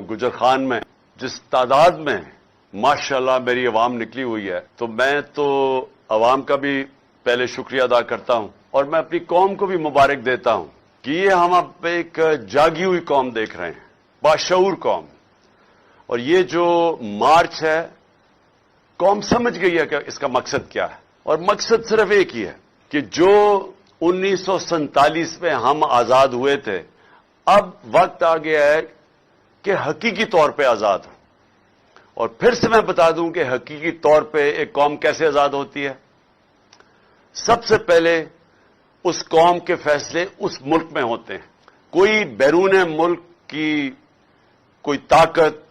गुजर खान में जिस तादाद में माशाल्लाह मेरी अवाम निकली हुई है, तो मैं तो अवाम का भी पहले शुक्रिया अदा करता हूं और मैं अपनी कौम को भी मुबारक देता हूं कि ये हम अब एक जागी हुई कौम देख रहे हैं, बाशऊर कौम। और ये जो मार्च है, कौम समझ गई है कि इसका मकसद क्या है, और मकसद सिर्फ एक ही है कि जो 1947 में हम आजाद हुए थे, अब वक्त आ गया है कि हकीकी तौर पे आजाद हो। और फिर से मैं बता दूं कि हकीकी तौर पे एक कौम कैसे आजाद होती है। सबसे पहले उस कौम के फैसले उस मुल्क में होते हैं। कोई बैरून मुल्क की कोई ताकत,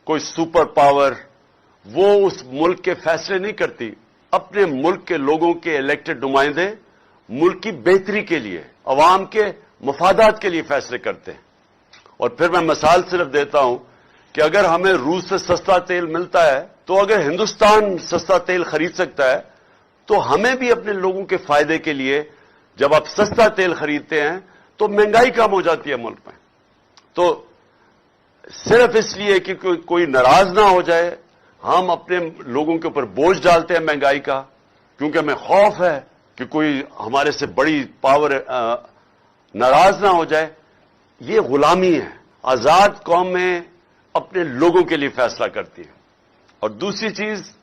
कोई सुपर पावर, वो उस मुल्क के फैसले नहीं करती। अपने मुल्क के लोगों के इलेक्टेड नुमाइंदे मुल्क की बेहतरी के लिए, अवाम के मफादात के लिए फैसले करते हैं। और फिर मैं मिसाल सिर्फ देता हूं कि अगर हमें रूस से सस्ता तेल मिलता है, तो अगर हिंदुस्तान सस्ता तेल खरीद सकता है, तो हमें भी अपने लोगों के फायदे के लिए, जब आप सस्ता तेल खरीदते हैं तो महंगाई कम हो जाती है मुल्क में। तो सिर्फ इसलिए कि कोई नाराज ना हो जाए, हम अपने लोगों के ऊपर बोझ डालते हैं महंगाई का, क्योंकि हमें खौफ है कि कोई हमारे से बड़ी पावर नाराज ना हो जाए। ये गुलामी है। आजाद कौम में अपने लोगों के लिए फैसला करती है। और दूसरी चीज,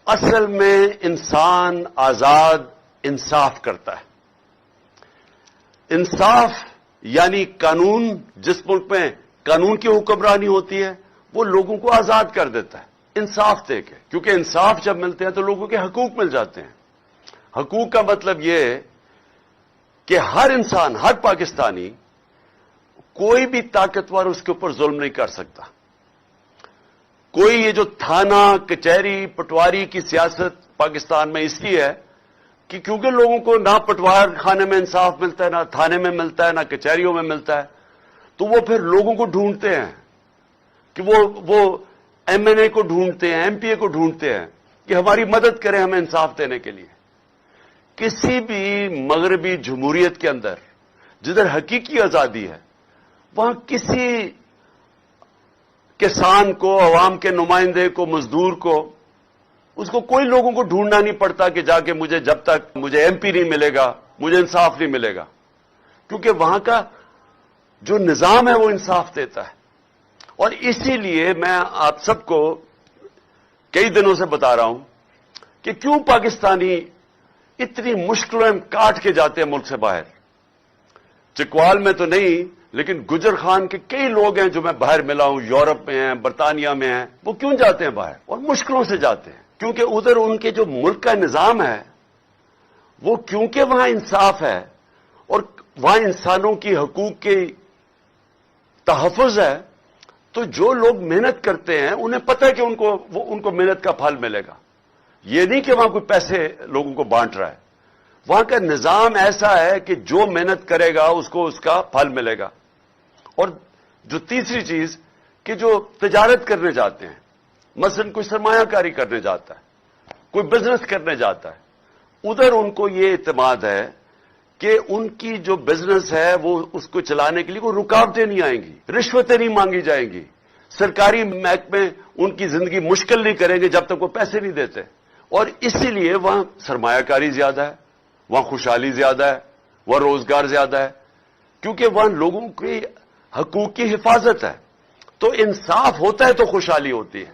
असल में इंसान आजाद इंसाफ करता है। इंसाफ यानी कानून, जिस मुल्क में कानून की हुक्मरानी होती है, वो लोगों को आजाद कर देता है इंसाफ देके। क्योंकि इंसाफ जब मिलते हैं तो लोगों के हकूक मिल जाते हैं। हकूक का मतलब यह है कि हर इंसान, हर पाकिस्तानी, कोई भी ताकतवर उसके ऊपर जुल्म नहीं कर सकता। कोई ये जो थाना, कचहरी, पटवारी की सियासत पाकिस्तान में इसलिए है कि क्योंकि लोगों को ना पटवार खाने में इंसाफ मिलता है, ना थाने में मिलता है, ना कचहरियों में मिलता है, तो वो फिर लोगों को ढूंढते हैं कि वो एमएनए को ढूंढते हैं, एमपीए को ढूंढते हैं कि हमारी मदद करें हमें इंसाफ देने के लिए। किसी भी मगरबी जमहूरियत के अंदर जिधर हकीकी आजादी है, वहां किसी किसान को, अवाम के नुमाइंदे को, मजदूर को, उसको कोई लोगों को ढूंढना नहीं पड़ता कि जाके मुझे, जब तक मुझे एमपी नहीं मिलेगा मुझे इंसाफ नहीं मिलेगा। क्योंकि वहां का जो निजाम है वो इंसाफ देता है। और इसीलिए मैं आप सबको कई दिनों से बता रहा हूं कि क्यों पाकिस्तानी इतनी मुश्किलों में काट के जाते हैं मुल्क से बाहर। चिकवाल में तो नहीं, लेकिन गुजर खान के कई लोग हैं जो मैं बाहर मिला हूं, यूरोप में हैं, बरतानिया में हैं। वो क्यों जाते हैं बाहर? और मुश्किलों से जाते हैं, क्योंकि उधर उनके जो मुल्क का निजाम है वो, क्योंकि वहां इंसाफ है और वहां इंसानों की हकूक की तहफ़्फ़ुज़ है, तो जो लोग मेहनत करते हैं उन्हें पता है कि उनको मेहनत का फल मिलेगा। ये नहीं कि वहां कोई पैसे लोगों को बांट रहा है। वहां का निजाम ऐसा है कि जो मेहनत करेगा उसको उसका फल मिलेगा। और जो तीसरी चीज कि जो तिजारत करने जाते हैं, मसलन कोई सरमायाकारी करने जाता है, कोई बिजनेस करने जाता है, उधर उनको ये इत्मीनान है कि उनकी जो बिजनेस है वो उसको चलाने के लिए कोई रुकावटें नहीं आएंगी, रिश्वतें नहीं मांगी जाएंगी, सरकारी महकमे उनकी जिंदगी मुश्किल नहीं करेंगे जब तक वो पैसे नहीं देते। और इसीलिए वहां सरमायाकारी ज्यादा है, वहां खुशहाली ज्यादा है, वहां रोजगार ज्यादा है, क्योंकि वहां लोगों की हकूक की हिफाजत है। तो इंसाफ होता है तो खुशहाली होती है।